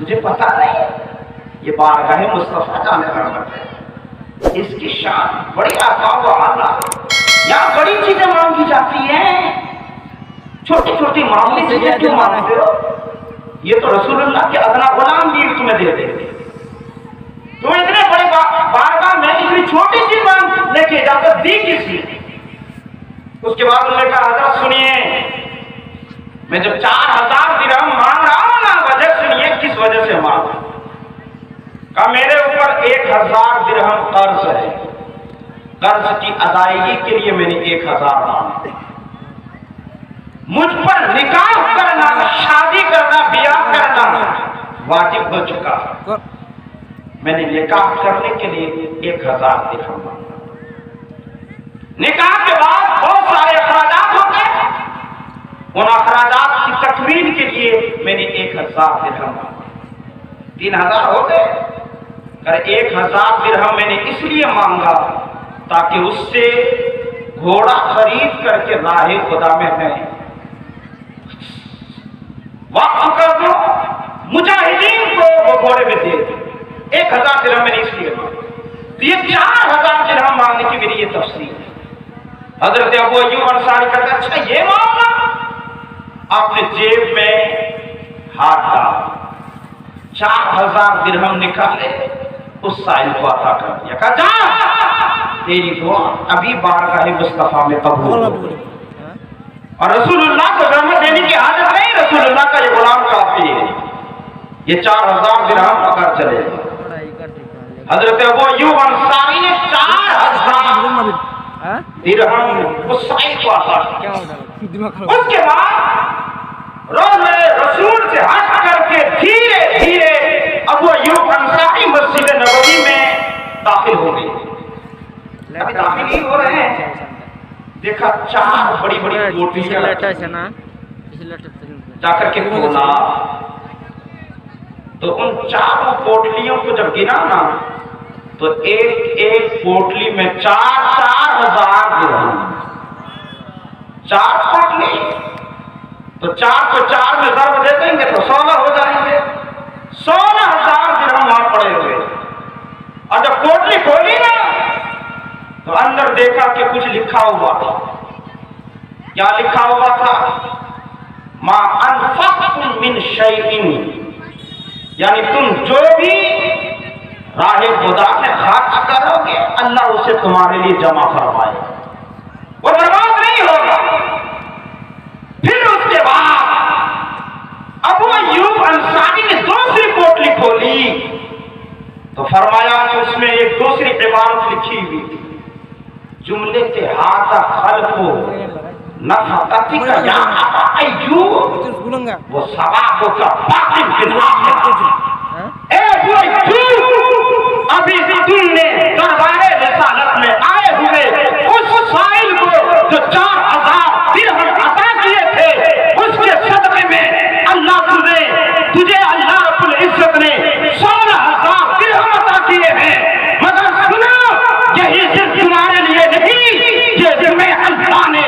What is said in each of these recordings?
تجھے پتا نہیں یہ بارگاہ مصطفیٰ جانے رحمت ہے، اس کی شان بڑی آقا و اعلیٰ، یہاں بڑی چیزیں مانگی جاتی ہیں، چھوٹی چھوٹی معاملی چیزیں کیوں مانگتے ہو؟ یہ تو رسول اللہ کے ادنا غلام بھی تمہیں دے دیں گے، تم اتنے بڑے بارگاہ میں اتنی چھوٹی سی مانگ لے کے اجازت دی کسی؟ اس کے بعد انہوں نے کہا حضرت سنیے، میں جب 4000 درہم مانگ رہا ہوں نا، وجہ سنیے کس وجہ سے مانگ رہا ہوں۔ کہا میرے اوپر 1000 درہم قرض ہے، قرض کی ادائیگی کے لیے میں نے 1000 مانگا، مجھ پر نکاح کرنا، شادی کرنا، بیاہ کرنا واجب ہو چکا، میں نے نکاح کرنے کے لیے 1000 درہم مانگا، نکاح کے بعد بہت سارے اخراجات ہوتے ہیں، ان اخراجات کی تکمیل کے لیے میں نے 1000 درہم مانگا، 3000 ہو گئے، کہ 1000 درہم میں نے اس لیے مانگا تاکہ اس سے گھوڑا خرید کر کے راہ خدا میں میں وقف کر دو، مجاہدین کو وہ گھوڑے میں دے دو، 1000 درہم میں نے اس لیے مانگا۔ تو یہ 4000 درہم مانگنے کی میری یہ تفصیل ہے۔ حضرت ابو ایوب انصاری کہتے ہیں اچھا یہ معاملہ، آپ نے جیب میں ہاتھ ڈالا، 4000 درہم نکالے، اس سائل کو عطا کر دیا، کہا جا تیری دعا ابھی بارگاہ مصطفیٰ میں قبول ہو۔ اور رسول اللہ کو رحمت دینے کی حاجت نہیں، رسول اللہ کا یہ غلام کافی ہے، یہ 4000 درہم اگر چلے گا۔ حضرت ابو ایوب انصاری نے 4000 درہم اس سائل کو عطا کیا۔ اس کے بعد روز رسول سے ہٹ کر کے دھیرے دھیرے ابو ایوب انصاری مسجد نبوی میں داخل ہو گئے، ابھی داخل ہی ہو رہے ہیں، دیکھا 4 بڑی بڑی پوٹلیاں جا کر کے کھولا، تو ان 4 پوٹلیوں کو جب گنا نا تو ایک ایک پوٹلی میں 4000 درہم، 4 پوٹلی تو 4 کو 4 میں ضرب دے دیں گے تو 16 ہو جائیں گے، 16000 درہم وہاں پڑے ہوئے۔ اور جب پوٹلی کھولی نا تو اندر دیکھا کہ کچھ لکھا ہوا تھا، کیا لکھا ہوا تھا؟ ما انفقتم من شیء، یعنی تم جو بھی راہ خدا میں خرچ کرو گے اللہ اسے تمہارے لیے جمع فرمائے، وہ برباد نہیں ہوگا۔ پھر اس کے بعد ابو ایوب انصاری نے دوسری پوٹلی کھولی تو فرمایا کہ اس میں ایک دوسری عبارت لکھی ہوئی تھی، جملے کے ہاتھ خلف نفقتک یا ابا ایوب وہ ثواب کا باقی فلحال۔ اے ابو ایوب، ابھی تم نے دربار رسالت میں آئے ہوئے اس سائل کو جو 4000 درہم عطا کیے تھے، اس کے صدقے میں اللہ تجھے اللہ رب العزت نے 16000 درہم عطا کیے ہیں، مگر سنو یہی صرف تمہارے لیے نہیں، یہ تمہیں اللہ نے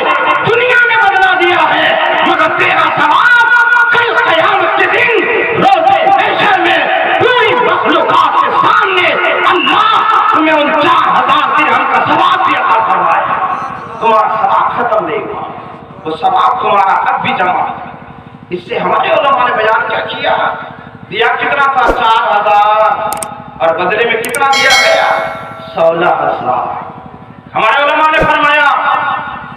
دنیا میں بدلا دیا ہے، مگر تیرا ثواب کل قیامت کے دن روز محشر میں پوری مخلوقات کے سامنے اللہ تمہیں ان 4000 درہم کا ثواب بھی عطا فرمائے گا۔ تمہارا ثواب ختم نہیں ہوا، وہ ثواب تمہارا اب بھی جمع ہے۔ اس سے ہمارے علماء نے بیان کیا کیا، دیا کتنا تھا؟ 4000، اور بدلے میں کتنا دیا گیا؟ 16,000۔ ہمارے علماء نے فرمایا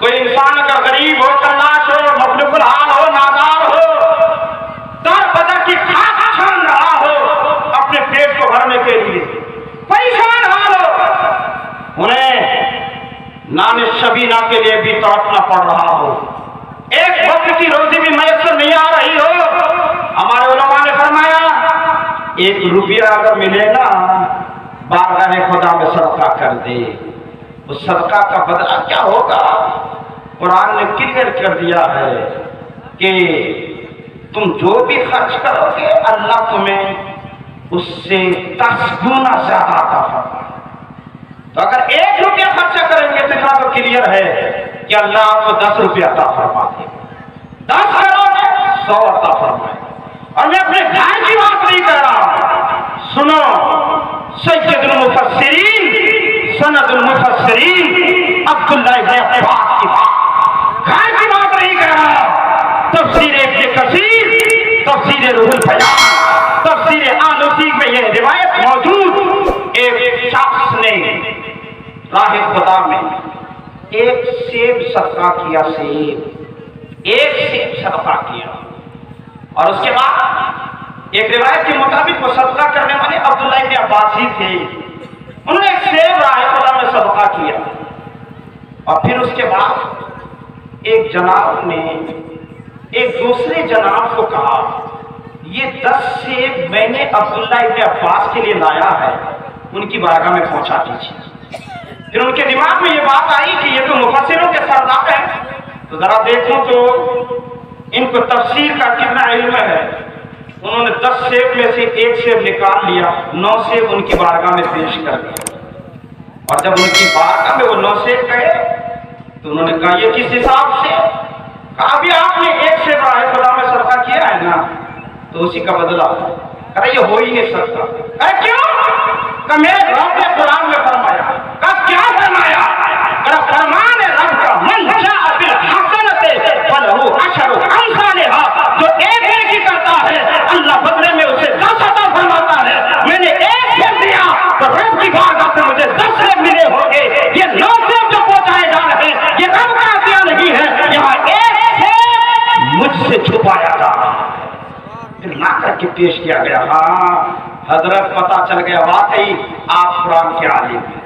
کوئی انسان اگر غریب ہو، کلاش ہو، مخلوق الحال ہو، نادار ہو، در بدر کی کھاک چھان رہا ہو اپنے پیٹ کو بھرنے کے لیے، پریشان حال ہو، انہیں نان شبینہ کے لیے بھی تڑپنا پڑ رہا ہو، ایک وقت کی روزی بھی میسر نہیں آ رہی ہو، ہمارے علماء نے فرمایا 1 روپیہ اگر ملے نا بارگاہ خدا میں صدقہ کر دے، اس صدقہ کا بدلہ کیا ہوگا؟ قرآن نے کلیئر کر دیا ہے کہ تم جو بھی خرچ کرو گے اللہ تمہیں اس سے 10 گنا زیادہ عطا فرمائے۔ تو اگر 1 روپیہ خرچہ کریں گے تو اتنا تو کلیئر ہے کہ اللہ آپ کو 10 روپیہ عطا فرما دے، 10 کرو گے 100 عطا فرمائے۔ اور میں اپنے گھر کی بات نہیں کہہ رہا सनद मुफस्सिरीन अब्दुल्लाह इब्न अब्बास की बात, घर की बात नहीं कर रहा। तफसीर इब्न कसीर, तफसीर रूहुल बयान, तफसीर आलूसी में ये रिवायत मौजूद। एक शख्स ने राह खुदा में एक सेब सदका किया, एक सेब सदका किया, और उसके बाद एक रिवायत के मुताबिक वो सदका करने वाले अब्दुल्लाह इब्न अब्बास ही थे। उन्होंने एक सेब राह खुदा में सदका किया, और फिर उसके बाद एक जनाब ने एक दूसरे जनाब को कहा, ये 10 सेब मैंने अब्दुल्लाह इब्न अब्बास के लिए लाया है, उनकी बारगाह में पहुंचा दीजिए। फिर उनके दिमाग में ये बात आई कि ये तो मुफस्सिरों के सरदार हैं, तो जरा देखूं तो इनको तफसीर का कितना इल्म है। उन्होंने 10 सेब में से एक सेब निकाल लिया, 9 सेब उनकी बारगाह में पेश कर दिया, और जब उनकी बारगाह में वो 9 सेब गए तो उन्होंने कहा, ये किस हिसाब से? कहा, अभी आपने एक सेब राह खुदा में सदका किया है ना, तो उसी का बदला। अरे ये हो ही नहीं सकता। अरे क्यों? कि मेरे रब ने कुरान में फरमाया। कहा क्या फरमाया? अरे फरमान है रब का, मन जाअ बिल हसनति फलहु अशरु अमसालिहा, जो एक नेकी करता है अल्लाह बदले में उसे 10 अता फरमाता है। मैंने एक सेब दिया तो रब की बारगाह से मुझे 10 सेब मिले होंगे। ये 9 सेब जो पहुंचाए जा रहे हैं, ये रब का अतिया नहीं है, यहाँ एक सेब मुझसे छुपाया जा रहा है। ला करके पेश किया गया। हाँ हजरत, पता चल गया वाकई आप कुरान के आलिम हैं,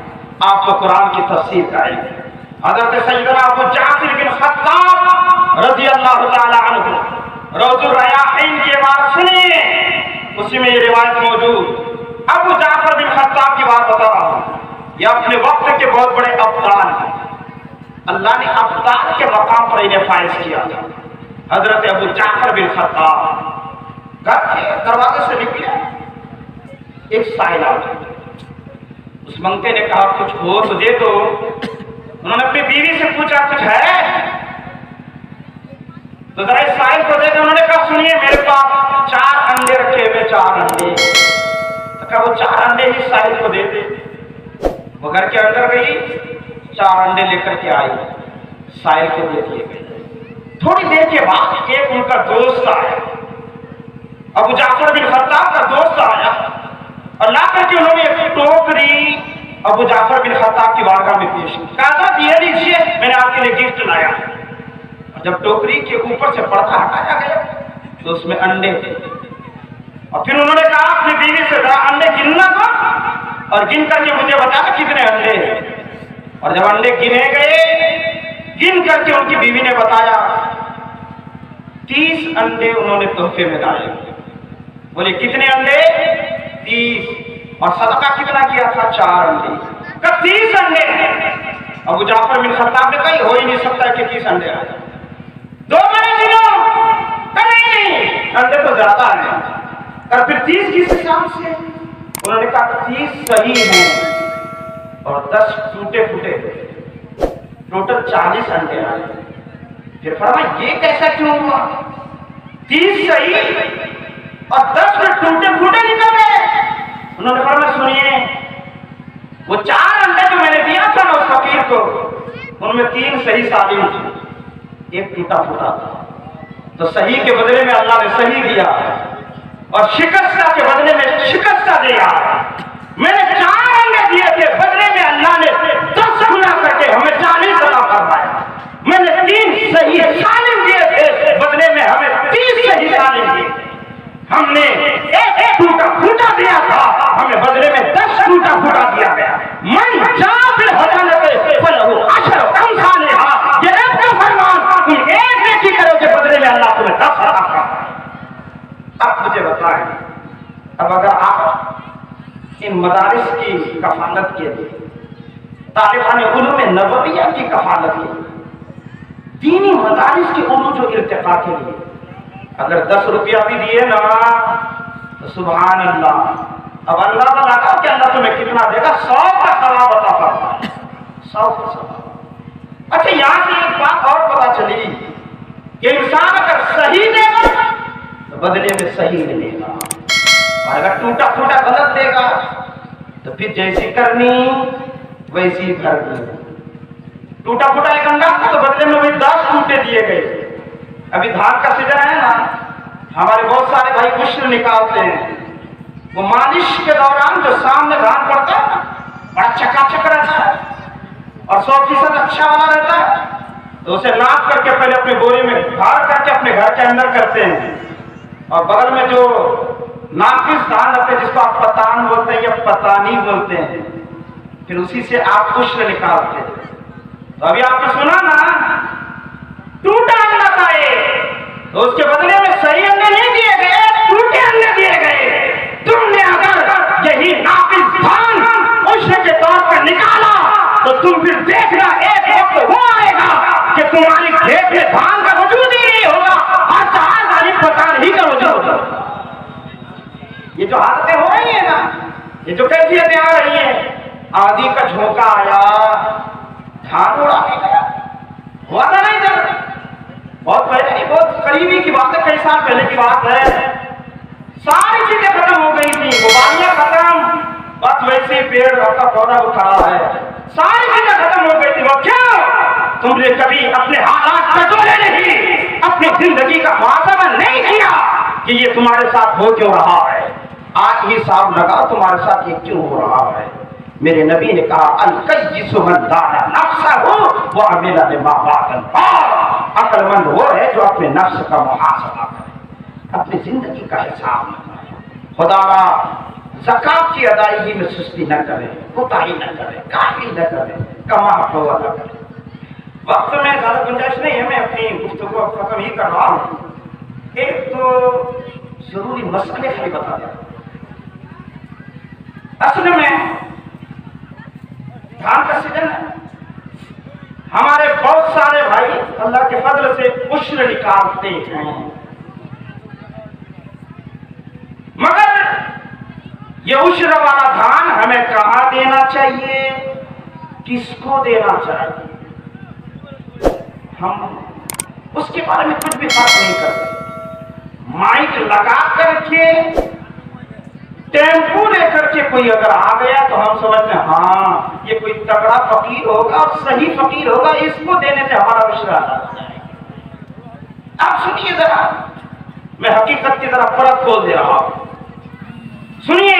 आपको कुरान की तफसीर का इल्म है। हजरत सैयदना अबू जाफर बिन खत्ताब रज़ी अल्लाह ताला अन्हु रौज़ुर रयाहीन की बात सुनिए, उसी में ये रिवायत मौजूद। अबू जाफर बिन खत्ताब की बात बता रहा हूँ, ये अपने वक्त के बहुत बड़े अब्दाल हैं। अल्लाह ने अब्दाल के मकाम पर इन्हें फाइज किया था। हजरत अबू जाफर बिन खत्ताब घर के दरवाजे से निकले, एक साइल आ गया। उस मंगते ने कहा, कुछ हो तो दे दो। उन्होंने अपनी बीवी से पूछा, कुछ है? तो जरा इस साइल को दे दो। उन्होंने कहा, सुनिए मेरे पास 4 अंडे रखे हुए, 4 अंडे। तो कहा, वो 4 अंडे ही साइल को दे दे। वो घर के अंदर गई, 4 अंडे लेकर के आई, साइल को दे दिए गए। थोड़ी देर के बाद एक उनका दोस्त आया, अबू जाफर बिन खत्ताब का दोस्त आया, और ला करके उन्होंने एक टोकरी अबू जाफर बिन खत्ताब की बारगाह में पेश की। कहा, ये लीजिए, मैंने आपके लिए गिफ्ट लाया। और जब टोकरी के ऊपर से पर्दा हटाया गया तो उसमें अंडे थे। और फिर उन्होंने कहा अपनी बीवी से, जरा अंडे गिनना दो और गिन करके मुझे बताना कितने अंडे हैं। और जब अंडे गिने गए, गिन करके उनकी बीवी ने बताया 30 अंडे उन्होंने तोहफे में लाए। बोले कितने अंडे? 30। और सदका कितना किया था? 4 अंडे। कब 30 अंडे? अबू जाफर बिन खत्ताब ने कहा, हो ही नहीं सकता कि 30 अंडे आए। 2 बड़े दिनों नहीं, अंडे तो ज्यादा है। और फिर 30 किस हिसाब से? उन्होंने कहा 30 सही हैं और 10 टूटे फूटे, टोटल 40 अंडे आए। फिर फरमाया, ये कैसा क्यों हुआ? 30 सही और 10 में टूटे फूटे निकल गए। उन्होंने फरमाया, सुनिए, वो 4 अंडे जो मैंने दिया था ना उस फकीर को, उनमें 3 सही सालिम थे, 1 टूटा फूटा था। तो सही के बदले में अल्लाह ने सही दिया, और शिकस्ता के बदले में शिकस्ता दिया। मैंने 4 अंडे दिए थे, बदले में अल्लाह ने 10 गुना करके हमें 40 अता फरमाया। मैंने 3 सही सालिम दिए थे, बदले में हमें 30 सही सालिम दिए। हमने एक टूटा फूटा दिया था, हमें बदले में 10 टूटा फूटा दिया गया। मन जाबिल हसनति फलहु अशरु अमसालिहा, ये रब का फरमान, तुम एक नेकी करोगे बदले में अल्लाह तुम्हें 10 अता फरमाएगा। अब मुझे बताएं, अब अगर आप इन मदारिस की कफालत के लिए, तालिबान उलूम नबविया की कफालत के लिए, दीनी मदारिस के उलूम जो इर्तिका के लिए अगर 10 रुपया भी दिए ना तो सुभान अल्लाह। अब अल्लाह का लगा कि अल्लाह तुम्हें कितना देगा? 100 का सवाब अता फरमाएगा, 100 का सवाब। अच्छा, यहाँ से एक बात और पता चली कि इंसान अगर सही देगा तो बदले में सही मिलेगा, और अगर टूटा फूटा गलत देगा तो फिर जैसी करनी वैसे ही भर दिया। टूटा फूटा एक अंडा था तो बदले में वही 10 टूटे दिए गए। अभी धान का सीजन है ना, हमारे बहुत सारे भाई पुष्ट निकालते हैं, वो मालिश के दौरान जो सामने धान पड़ता है ना, बड़ा चकाचक रहता है और 100% अच्छा वाला रहता है, तो उसे नाप करके पहले अपने बोरी में भर करके अपने घर के अंदर करते हैं, और बगल में जो नाकिस धान रहते हैं जिसको आप पतान बोलते हैं या पतानी बोलते हैं, फिर उसी से आप पुष्ट निकालते हैं। तो अभी आपने सुना ना, टूटा अंडा था ये, तो उसके बदले में सही अंडे नहीं दिए गए, टूटे अंडे दिए गए। तुमने अगर यही नाकिस धान पुष्ट के तौर पर निकाला तो तुम फिर देखना एक वक्त वो आएगा कि तुम्हारी खेत में धान का वजूद ही नहीं होगा, और चार वाली पतान ही का वजूद होगा। ये जो हालतें हो रही है ना, ये जो कैफियतें आ रही है, आदि का झोंका आया, धान उड़ा के गया, हुआ था नहीं था, बहुत पहले नहीं, बहुत करीबी की बात है, कई साल पहले की बात है। सारी चीजें खत्म हो गई थी, बुवाइयां खत्म, बस वैसे ही पेड़ आपका पौधा वो खड़ा है, सारी चीजें खत्म हो गई थी। वो क्यों? तुमने कभी अपने हालात बदले नहीं, अपनी जिंदगी का मुआवजा नहीं किया कि ये तुम्हारे साथ हो क्यों रहा है। आज हिसाब लगा तुम्हारे साथ ये क्यों हो रहा है। मेरे नबी ने कहा, अल-कय्यिसु मन दाना नफ्सहु व अमिला बिमा बातन। अक्लमंद वो है जो अपने नफ्स का मुहासबा करे, अपनी जिंदगी का हिसाब लगाए, खुदा ज़कात की अदायगी में सुस्ती न करे, कोताही न करे, काहिली न करे, कमा हुआ न करे। वक्त में ज्यादा गुंजाइश नहीं है, मैं अपनी गुफ्तगू खत्म ही कर रहा हूँ। एक तो जरूरी मसले खाली बता दिया। असल में धान का सीजन है, हमारे बहुत सारे भाई अल्लाह के फजल से उश्र निकालते हैं, मगर ये उश्र वाला धान हमें कहां देना चाहिए, किसको देना चाहिए, हम उसके बारे में कुछ भी बात नहीं करते। माइक लगा करके टेम्पू लेकर के कोई अगर आ गया तो हम समझते हैं हाँ ये कोई तगड़ा फकीर होगा और सही फकीर होगा, इसको देने से हमारा विश्वास आ जाएगा। अब सुनिए जरा, मैं हकीकत की तरफ परत खोल दे रहा हूं, सुनिए।